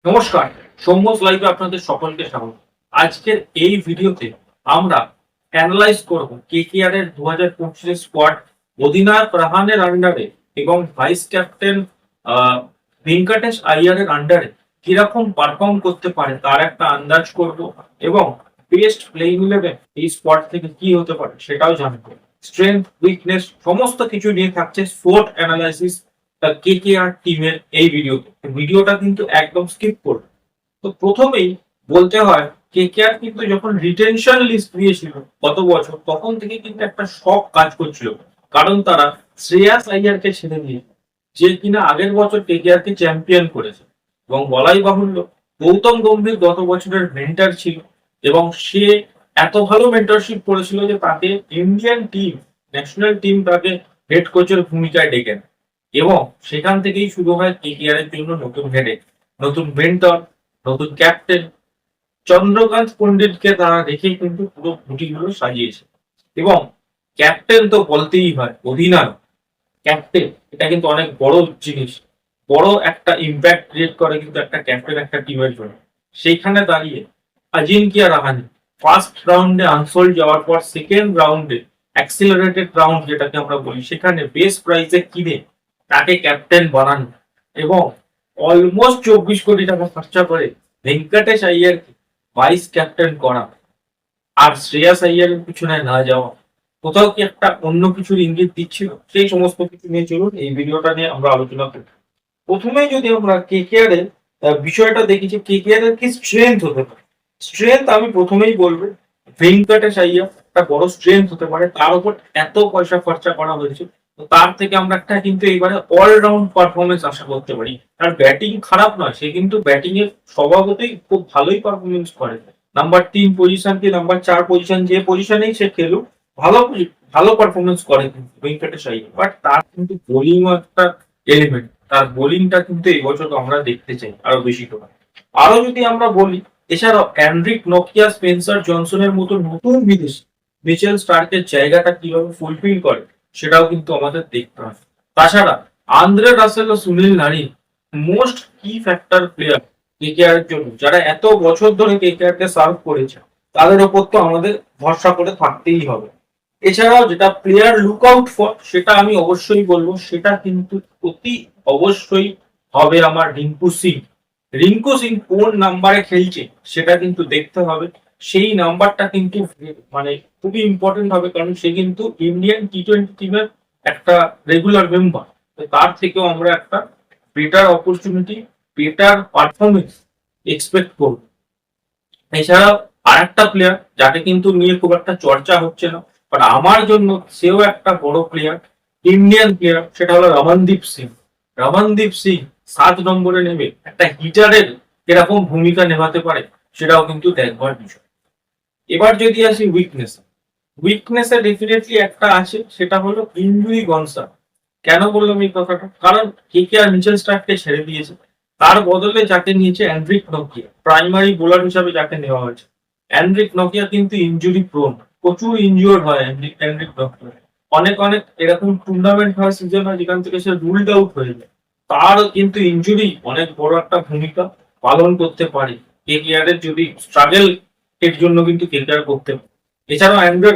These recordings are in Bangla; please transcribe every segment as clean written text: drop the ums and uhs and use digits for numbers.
নমস্কার, সৌম্যস লাইভে আপনাদের সকলকে স্বাগত। আজকের এই ভিডিওতে আমরা অ্যানালাইজ করব কেকেআর এর 2025 স্কোয়াড, অধিনায়ক রাহানের আন্ডারে এবং ভাইস ক্যাপ্টেন ভেঙ্কটেশ আইয়ার এর আন্ডারে কিরকম পারফর্ম করতে পারে তার একটা আন্দাজ করব এবং বেস্ট প্লেইং ইলেভেন এই স্কোয়াড থেকে কি হতে পারে সেটাও জানবো। স্ট্রেংথ, উইকনেস সমস্ত কিছু নিয়ে থাকছে শর্ট অ্যানালাইসিস কেকেআর টিমের এই ভিডিওটা কিন্তু একদম স্কিপ করবে। তো প্রথমেই বলতে হয় কেকেআর কিন্তু যখন রিটেনশন লিস্ট দিয়েছিল গত বছর তখন থেকে কিন্তু একটা শক কাজ করছিল, কারণ তারা শ্রেয়াস আইয়ারকে ছেড়ে দিয়ে যে কিনা আগের বছর কেকেআর কে চ্যাম্পিয়ন করেছে এবং বলাই বাহুল্য গৌতম গম্ভীর গত বছরের মেন্টর ছিল এবং সে এত ভালো মেন্টরশিপ করেছিল যে তাকে ইন্ডিয়ান টিম, ন্যাশনাল টিম তাকে হেড কোচের ভূমিকায় ডেকেন এবং সেখান থেকেই শুরু হয় কেকেআর এর জন্য নতুন হেডে, নতুন মেন্টর, নতুন ক্যাপ্টেন। চন্দ্রকান্ত পণ্ডিতকে তারা রেখেই কিন্তু পুরো গুটিগুলো সাজিয়েছে এবং ক্যাপ্টেন তো বলতেই হয়, অধিনায়ক ক্যাপ্টেন এটা কিন্তু অনেক বড় জিনিস, বড় একটা ইম্প্যাক্ট ক্রিয়েট করে কিন্তু একটা ক্যাপ্টেন একটা টিমের জন্য। সেইখানে দাঁড়িয়ে আজিঙ্কিয়া রাহানে ফার্স্ট রাউন্ডে আনসোল্ড যাওয়ার পর সেকেন্ড রাউন্ডে অ্যাক্সিলারেটেড রাউন্ড যেটাকে আমরা বলি সেখানে বেস্ট প্রাইজে কিনে তাকে ক্যাপ্টেন বানানো এবং অলমোস্ট 24 কোটি টাকা খরচা করে ভেঙ্কটেশ আইয়ারকে ভাইস ক্যাপ্টেন করা আর শ্রেয়াস আইয়ারের পিছনে না যাওয়া কোথাও কি একটা অন্য কিছুর ইঙ্গিত দিচ্ছিল? সেই সমস্ত কিছু নিয়ে চলুন এই ভিডিওটা নিয়ে আমরা আলোচনা করি। প্রথমেই যদি আমরা কেকেআর এর বিষয়টা দেখি যে কেকেআর এর কি স্ট্রেংথ হতে পারে। স্ট্রেংথ আমি প্রথমেই বলবো ভেঙ্কটেশ আইয়ার একটা বড় স্ট্রেংথ হতে পারে, তার উপর এত পয়সা খরচা করা হয়েছে, তো তার থেকে আমরা একটা কিন্তু এবারে অলরাউন্ড পারফরমেন্স আশা করতে পারি। তার ব্যাটিং খারাপ নয়, সে কিন্তু ব্যাটিং এর স্বভাবতই খুব ভালোই পারফরমেন্স করে। নাম্বার 3 পজিশন কি নাম্বার 4 পজিশন, যে পজিশনেই সে খেলুক ভালো ভালো পারফরমেন্স করে কিন্তু ভেঙ্কটেশ আইয়ার। বাট তার কিন্তু বোলিং একটা এলিমেন্ট, তার বোলিংটা কিন্তু এই বছর আমরা দেখতে চাই আরো বেশি করে। আরো যদি আমরা বলি, এছাড়াও অ্যান্ড্রিক নকিয়া, স্পেন্সার জনসনের মতো নতুন বিদেশি মিচেল স্টার্কের জায়গাটা কিভাবে ফুলফিল করে সেটাও কিন্তু আমাদের দেখতে হবে। তাছাড়া আন্দ্রে রাসেল ও সুনীল নারিন মোস্ট কি ফ্যাক্টর প্লেয়ার কেকেআর এর জন্য, যারা এত বছর ধরে কেকেআর কে সার্ভ করেছে, তাদের ওপর তো আমাদের ভরসা করে থাকতেই হবে। এছাড়াও যেটা প্লেয়ার লুক আউট ফর সেটা আমি অবশ্যই বলবো, সেটা কিন্তু অতি অবশ্যই হবে আমার রিঙ্কু সিং। রিঙ্কু সিং কোন নাম্বারে খেলছে সেটা কিন্তু দেখতে হবে। সেই নাম্বারটা কিন্তু মানে খুবই ইম্পর্টেন্ট হবে, কারণ সে কিন্তু ইন্ডিয়ান টি-20 টিমের একটা রেগুলার মেম্বার। তো তার থেকেও আমরা একটা better opportunity, better performance expect করব। এছাড়াও আর একটা প্লেয়ার যাকে কিন্তু নিয়ে খুব একটা চর্চা হচ্ছে না, বাট আমার জন্য সেও একটা বড় প্লেয়ার, ইন্ডিয়ান প্লেয়ার, সেটা হলো রমনদীপ সিং। রমনদীপ সিং 7 নম্বরে নেমে একটা হিটারের এরকম ভূমিকা নেভাতে পারে, সেটাও কিন্তু দেখবার বিষয়। এবার যদি আসি উইকনেসে ডেফিনেটলি একটা আছে, সেটা হলো ইনজুরি গনসা। কেন বললাম এই কথাটা? কারণ কেকেআর মিচেল স্টার্ককে ছেড়ে দিয়েছে, তার বদলে যাকে নিয়েছে অ্যান্ড্রিক নকিয়া, প্রাইমারি বোলার হিসাবে যাকে নেওয়া হয়েছে। অ্যান্ড্রিক নকিয়া কিন্তু ইনজুরি প্রোন, প্রচুর ইনজিওর হয় অ্যান্ড্রিক নকিয়া। অনেক অনেক এরকম টুর্নামেন্ট হয়, সিজন হয় যেখান থেকে সে রুলড আউট হয়ে যায়। তার কিন্তু ইনজুরি অনেক বড় একটা ভূমিকা পালন করতে পারে কেকেআর এর, যদি স্ট্রাগল এর জন্য কিন্তু কেকেআর করতে পারে। এছাড়াও অ্যান্ড্রে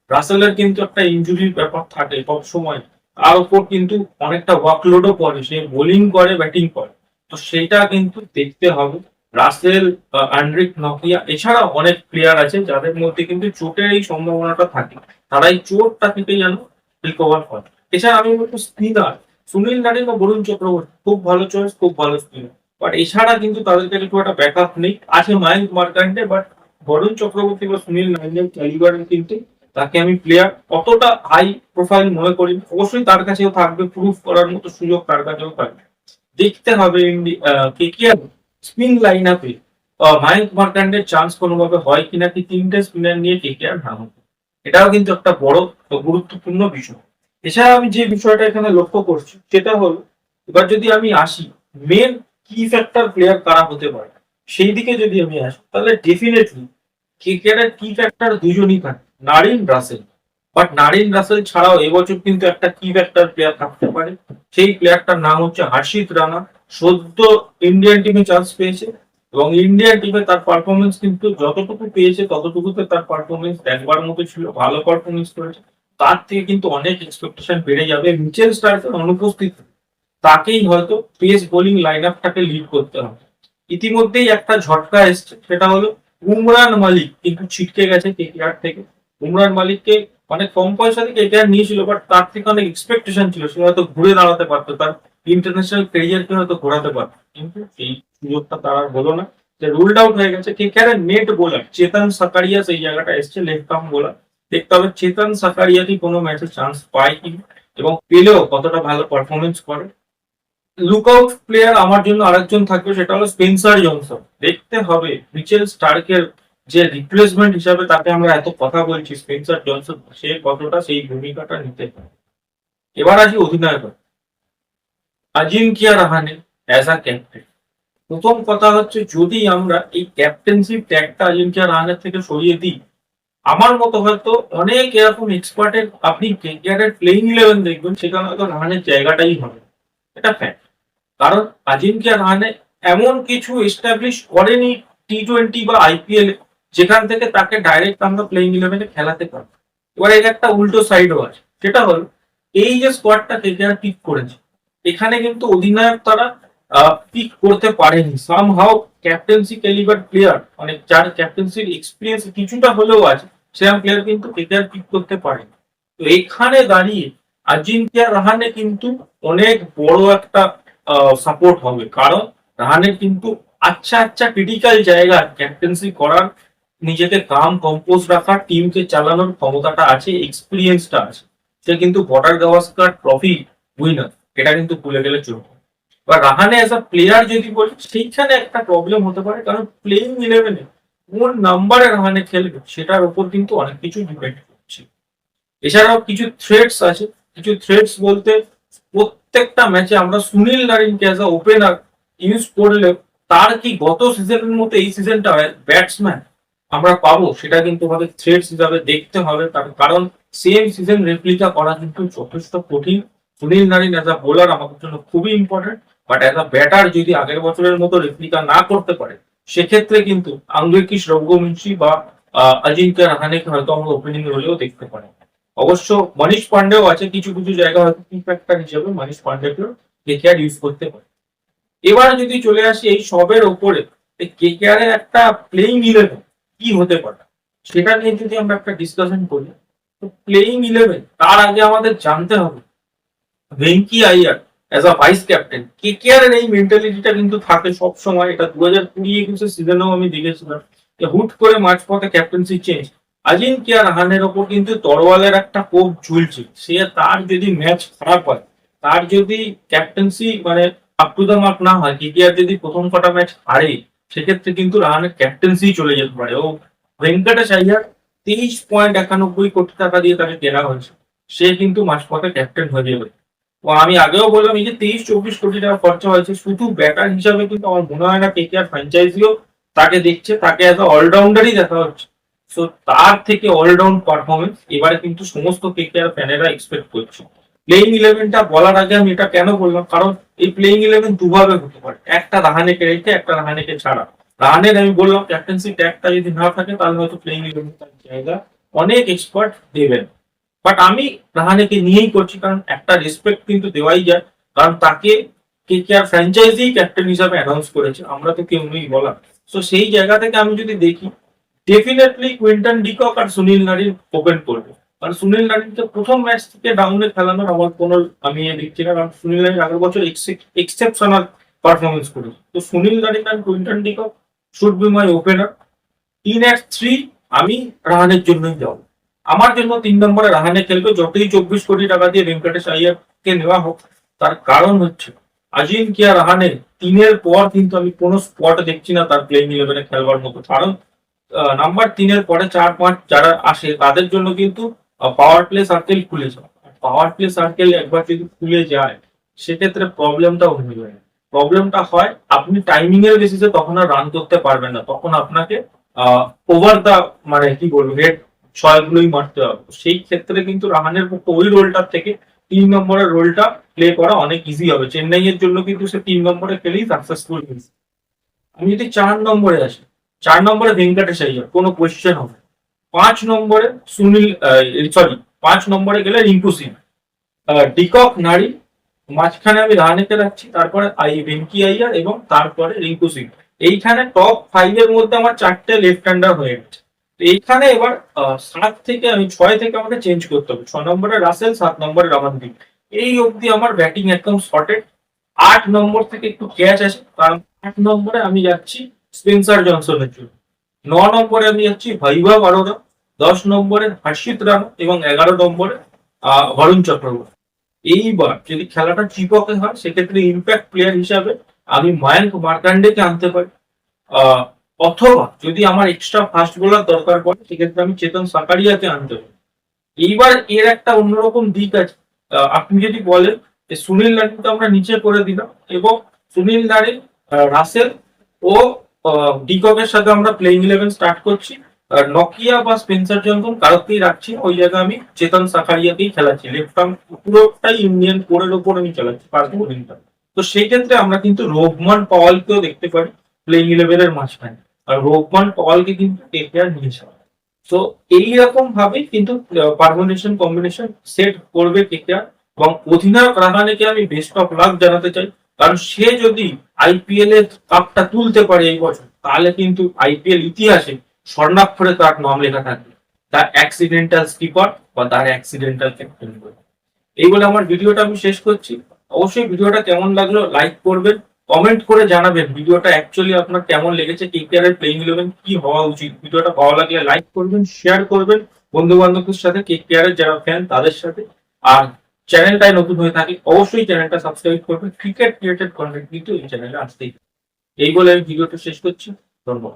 রাসেলের কিন্তু একটা ইনজুরির ব্যাপার থাকে সব সময়, তার উপর কিন্তু অনেকটা ওয়ার্কলোডও পড়ে, সে বোলিং করে ব্যাটিং করে, তো সেটা কিন্তু দেখতে হবে। রাসেল, অ্যান্ড্রিক নকিয়া, এছাড়াও অনেক প্লেয়ার আছে যাদের মধ্যে কিন্তু চোটের এই সম্ভাবনাটা থাকে, তারা এই চোটটা থেকে যেন রিকভার করে। এছাড়া আমি বলবো স্পিনার সুনীল নারিন বা বরুণ চক্রবর্তী খুব ভালো চয়েস, খুব ভালো স্পিনার, বাট এছাড়া কিন্তু তাদের কাছে খুব একটা ব্যাকআপ নেই। আছে মায়াঙ্ক মার্কান্ডে, বাট বরুণ চক্রবর্তী বা সুনীল নারিনের ক্যালিবারের কিন্তু তাকে আমি প্লেয়ার অতটা হাই প্রোফাইল মনে করি। অবশ্যই তার কাছেও থাকবে, প্রুফ করার মতো সুযোগ তার কাছেও থাকবে। দেখতে হবে কেকেআর স্পিন লাইন আপে মায়াঙ্ক মার্কান্ডের চান্স কোনোভাবে হয় কিনা, কি 3টে স্পিনার নিয়ে কেকেআর নামে, এটাও কিন্তু একটা বড় গুরুত্বপূর্ণ বিষয়। এছাড়া আমি যে বিষয়টা এখানে লক্ষ্য করছি সেটা হলো, এবার যদি আমি আসি মেন কি ফ্যাক্টর প্লেয়ার কারা হতে পারে সেই দিকে যদি আমি আসি, তাহলে ডেফিনেটলি কেকেআর এর কি ফ্যাক্টর দুজনই থাকে, Narine Russell. But Narine Russell ছাড়াও এবছর কিন্তু একটা কি ফ্যাক্টর প্লেয়ার থাকতে পারে, সেই প্লেয়ারটার নাম হচ্ছে হর্ষিত রানা। সদ্য ইন্ডিয়ান টিমে চান্স পেয়েছে এবং ইন্ডিয়ান টিমে তার পারফরমেন্স কিন্তু যতটুকু পেয়েছে ততটুকুতে তার পারফরমেন্স একবার মতো ছিল, ভালো পারফরমেন্স করেছে। তার থেকে কিন্তু অনেক এক্সপেকটেশন বেড়ে যাবে মিচেল স্টার্কের অনুপস্থিত, তাকেই হয়তো পেস বোলিং লাইন আপটাকে লিড করতে হবে। ইতিমধ্যেই একটা ঝটকা এসছে, সেটা হলো উমরান মালিক কিন্তু ছিটকে গেছে কেকেআর থেকে। উমরান মালিককে অনেক কম পয়সা থেকে কেকেআর নিয়েছিল, বাট তার থেকে অনেক এক্সপেকটেশন ছিল, সে হয়তো ঘুরে দাঁড়াতে পারতো, তার ইন্টারন্যাশনাল ক্যারিয়ারকে হয়তো ঘোরাতে পারতো, কিন্তু সেই সুযোগটা তার আর হলো না, যে রুলড আউট হয়ে গেছে। কেকেআর এর নেট বোলার চেতন সাকারিয়া সেই জায়গাটা এসছে, লেফট আর্ম বোলার। দেখতে হবে চেতন সাকারিয়া কি কোনো ম্যাচে চান্স পায় কি, এবং পেলেও কতটা ভালো পারফরমেন্স করে। লুকআউট প্লেয়ার আমার জন্য আরেকজন থাকবে, সেটা হলো স্পেন্সার জনসন। দেখতে হবে মিচেল স্টার্কের যে রিপ্লেসমেন্ট হিসাবে তাকে আমরা এত কথা বলছি, স্পেন্সার জনসন সে কতটা সেই ভূমিকাটা নিতে পারে। এবার আসি অধিনায়ক Ajinkya Rahane as a captain. প্রথম কথা হচ্ছে, যদি আমরা এই ক্যাপ্টেন্সি ট্যাগটা আজিঙ্কিয়া রাহানের থেকে সরিয়ে দিই, আমার মতো হয়তো অনেক এরকম এক্সপার্টের আপনি কেকেআরের প্লেইং ইলেভেন দেখবেন, সেখানে হয়তো রাহানের জায়গাটাই হবে, এটা ফ্যাক্ট। কারণ আজিঙ্কিয়া রাহানে এমন কিছু এস্টাবলিশ করেনি টি-20 বা আইপিএল, যেখান থেকে তাকে ডাইরেক্ট আমরা প্লেইং ইলেভেনে খেলাতে পারবো। এবার এর একটা উল্টো সাইডও আছে, সেটা হলো এই যে স্কোয়াডটা কেকেআর পিক করেছে, এখানে কিন্তু অধিনায়ক তারা পিক করতে পারেনি। সামহাও ক্যাপ্টেন্সি ক্যালিবার প্লেয়ার, মানে যার ক্যাপ্টেন্সির এক্সপিরিয়েন্স কিছুটা হলেও আছে, সেরকম প্লেয়ার কিন্তু কেকেআর পিক করতে পারেনি। তো এখানে দাঁড়িয়ে আজিঙ্কিয়া রাহানে কিন্তু অনেক বড় একটা সাপোর্ট হবে, কারণ রাহানের কিন্তু আচ্ছা আচ্ছা ক্রিটিক্যাল জায়গা ক্যাপ্টেন্সি করার, নিজেকে কাম কম্পোজ রাখার, টিমকে চালানোর ক্ষমতাটা আছে, এক্সপিরিয়েন্সটা আছে। সে কিন্তু বর্ডার গাভাস্কার ট্রফি উইনার, এটা কিন্তু ভুলে গেলে চলবে। বা রাহানে অ্যাজ আ প্লেয়ার যদি বলি, সেইখানে একটা প্রবলেম হতে পারে, কারণ প্লেইং ইলেভেনে কোন নাম্বারে রাহানে খেলবে সেটার উপর কিন্তু অনেক কিছু ডিপেন্ড করছে। এছাড়াও কিছু থ্রেটস আছে, কিছু থ্রেটস বলতে প্রত্যেকটা ম্যাচে আমরা সুনীল নারিনকে অ্যাজ আ ওপেনার ইউজ করলে তার কি গত সিজনের মতো এই সিজনটা ব্যাটসম্যান আমরা পাবো, সেটা কিন্তু আমাদের থ্রেটস হিসাবে দেখতে হবে। তার কারণ সেম সিজন রেপ্লিকা করা কিন্তু যথেষ্ট কঠিন। Sunil Narine as a bowler আমাদের জন্য খুবই important, but as a batter যদি আগের বছরের মতো রেপ্লিকা না করতে পারে, সেক্ষেত্রে কিন্তু আঙ্গিরকিশ রঙ্গবংশী বা আজিঙ্ক্য রাহানেকে হয়তো আমরা ওপেনিং রোলেও দেখতে পারি। অবশ্য মনীষ পান্ডেও আছে, কিছু কিছু জায়গা হয়তো কি ফ্যাক্টর হিসেবে মনীষ পান্ডেকেও কেকেআর ইউজ করতে পারে। এবার যদি চলে আসি এই সবের ওপরে, কেকেআর এর একটা প্লেইং ইলেভেন কি হতে পারে সেটা নিয়ে যদি আমরা একটা ডিসকাশন করি, তো প্লেইং ইলেভেন তার আগে আমাদের জানতে হবে Venky Iyer as a vice captain. KKR এর এই মেন্টালিটিটা কিন্তু থাকে সব সময়, এটা 2020-21 সিজনেও আমি দেখেছিলাম যে হুট করে মাঝপথে ক্যাপ্টেন্সি চেঞ্জ। আজিঙ্কিয়া রাহানের ওপর কিন্তু তরোয়ালের একটা কোপ ঝুলছে, সে তার যদি ম্যাচ খারাপ হয়, তার যদি ক্যাপ্টেন্সি মানে আপ টু দ্য মার্ক না হয়, কেকেআর যদি প্রথম কটা ম্যাচ হারে, সেক্ষেত্রে কিন্তু রাহানের ক্যাপ্টেন্সি চলে যেতে পারে। ও ভেঙ্কটেশ আইয়ার 23.91 কোটি টাকা দিয়ে তাকে কেনা হয়েছে, সে কিন্তু মাঝপথে ক্যাপ্টেন হয়ে যাবে। ও আমি আগেও বললাম, এই যে 23-24 কোটি টাকা খরচা হয়েছে, শুধু ব্যাটার হিসাবে কিন্তু আমার মনে হয় না কেকেআর ফ্র্যাঞ্চাইজিও তাকে দেখছে, তাকে এত অলরাউন্ডারই দেখা হচ্ছে। সো তার থেকে অলরাউন্ড পারফরমেন্স এবারে কিন্তু সমস্ত কেকেআর ফ্যানেরা এক্সপেক্ট করছে। প্লেইং ইলেভেনটা বলার আগে আমি এটা কেন বললাম, কারণ এই প্লেইং ইলেভেন দুভাবে হতে পারে, একটা রাহানেকে রেখে একটা রাহানেকে ছাড়া। রাহানের আমি বললাম ক্যাপ্টেন্সি ট্যাগটা যদি না থাকে, তাহলে হয়তো প্লেইং ইলেভেন তার জায়গা অনেক এক্সপার্ট দেবেন, বাট আমি রাহানেকে নিয়েই করছি, কারণ একটা রেসপেক্ট কিন্তু দেওয়াই যায়, কারণ তাকে কেকেআর ফ্র্যাঞ্চাইজি ক্যাপ্টেন হিসাবে অ্যানাউন্স করেছে, আমরা তো কেউ নেই বলা। তো সেই জায়গা থেকে আমি যদি দেখি, ডেফিনেটলি কুইন্টন ডিকক আর সুনীল নারিন ওপেন করবে। কারণ সুনীল নারিনকে প্রথম ম্যাচ থেকে ডাউনে খেলানোর আমার কোনো আমি দেখছি না, কারণ সুনীল নারিন আগের বছর এক্সেপশনাল পারফরমেন্স করেছে। তো সুনীল নারিন আর Quinton de Kock should be my opener. 3 আমি রাহানের জন্যই যাবো। আমার জন্য 3 নম্বরে রাহানে খেলবে, যতই 24 কোটি টাকা দিয়ে ভেঙ্কটেশ আইয়ারকে নেওয়া হোক। তার কারণ হচ্ছে আজিঙ্কিয়া রাহানে 3-এর পর কিন্তু আমি কোনো স্পট দেখছি না তার প্লেইং ইলেভেনে খেলবার মতো। কারণ নাম্বার 3-এর পরে 4-5 যারা আসে, তাদের জন্য কিন্তু পাওয়ার প্লে সার্কেল খুলে যায়। পাওয়ার প্লে সার্কেল একবার যদি খুলে যায়, সেক্ষেত্রে প্রবলেমটা হয়ে যায়। প্রবলেমটা হয় আপনি টাইমিং এর বেসিসে তখন আর রান করতে পারবেন না, তখন আপনাকে ওভার দা মানে কি বলবো হেড ছয়গুলোই মারতে হবে। সেই ক্ষেত্রে কিন্তু রাহানের পক্ষে ওই রোলটার থেকে 3 নম্বরের রোলটা প্লে করা অনেক ইজি হবে। চেন্নাইয়ের জন্য কিন্তু সে 3 নম্বরে খেলেই সাকসেসফুল হয়েছে। আমি যদি 4 নম্বরে আসি, 4 নম্বরে ভেঙ্কটেশ আইয়ার, কোনো কোয়েশ্চেন হবে। 5 নম্বরে সুনীল, সরি, 5 নম্বরে গেলে রিঙ্কু সিং, ডিকক নারী, মাঝখানে আমি রাহানেকে রাখছি, তারপরে ভেঙ্কি আইয়ার এবং তারপরে রিঙ্কু সিং। এইখানে টপ 5 এর মধ্যে আমার 4টে লেফট হ্যান্ডার হয়ে গেছে। তো এইখানে এবার 7 থেকে আমি 6 থেকে আমাকে চেঞ্জ করতে হবে। 6 নম্বরে রাসেল, 7 নম্বরে রামানদীপ। এই অবধি আমার ব্যাটিং একদম সর্টেড। 8 নম্বর থেকে একটু ক্যাচ আছে, কারণ 8 নম্বরে আমি যাচ্ছি স্পেন্সার জনসনের জন্য। 9 নম্বরে আমি যাচ্ছি বৈভব অরোরা, 10 নম্বরে হর্ষিত রানা এবং 11 নম্বরে বরুণ চক্রবর্তী। এইবার যদি খেলাটা চিপকে হয় সেক্ষেত্রে ইম্প্যাক্ট প্লেয়ার হিসাবে আমি মায়াঙ্ক মার্কান্ডেকে আনতে পারি, অথবা যদি আমার এক্সট্রা ফাস্ট বোলার দরকার পড়ে সেক্ষেত্রে আমি চেতন সাকারিয়াকে আনতে পারি। এইবার এর একটা অন্যরকম দিক আছে। আপনি যদি বলেন যে সুনীল নারিনকে আমরা নিচে করে দিলাম এবং সুনীল নারিন, রাসেল ও ডিককের সাথে আমরা প্লেইং 11 স্টার্ট করছি। নকিয়া বা স্পেন্সার জনসন কারোকেই রাখছি না, ওই জায়গায় আমি চেতন সাকারিয়াকেই খেলাচ্ছি। লেফট আর্ম পুরোটাই ইন্ডিয়ান কোরের ওপর আমি চালাচ্ছি ফাস্ট বোলিংটা। তো সেই ক্ষেত্রে আমরা কিন্তু রোহমান পাওয়ালকেও দেখতে পারি প্লেইং 11 এর মাঝখানে। আর রোহমান পাওয়ালকে কিন্তু কেকেআর নিয়েছে। তো এইরকম ভাবে কিন্তু পারমুটেশন কম্বিনেশন সেট করবে কেকেআর। এবং অধিনায়ক রাহানেকে আমি বেস্ট অফ লাক জানাতে চাই, কারণ সে যদি আইপিএল এর কাপটা তুলতে পারে এই বছর, তাহলে কিন্তু আইপিএল ইতিহাসে স্বর্ণাক্ষরে তার নাম লেখা থাকবে, তার অ্যাক্সিডেন্টাল স্কিপার বা তার অ্যাক্সিডেন্টাল ক্যাপ্টেন বলে। এই বলে আমার ভিডিওটা আমি শেষ করছি। অবশ্যই ভিডিওটা কেমন লাগলো লাইক করবেন, কমেন্ট করে জানাবেন ভিডিওটা অ্যাকচুয়ালি আপনার কেমন লেগেছে, কেকেআর এর প্লেইং 11 কি হওয়া উচিত। ভিডিওটা ভালো লাগলে লাইক করবেন, শেয়ার করবেন বন্ধু বান্ধবদের সাথে, কেকেআর এর যারা ফ্যান তাদের সাথে। আর চ্যানেলটাই নতুন হয়ে থাকে অবশ্যই চ্যানেলটা সাবস্ক্রাইব করবেন। ক্রিকেট রিলেটেড কন্টেন্ট কিন্তু এই চ্যানেলে আসতেই। এই বলে আমি ভিডিওটা শেষ করছি। ধন্যবাদ।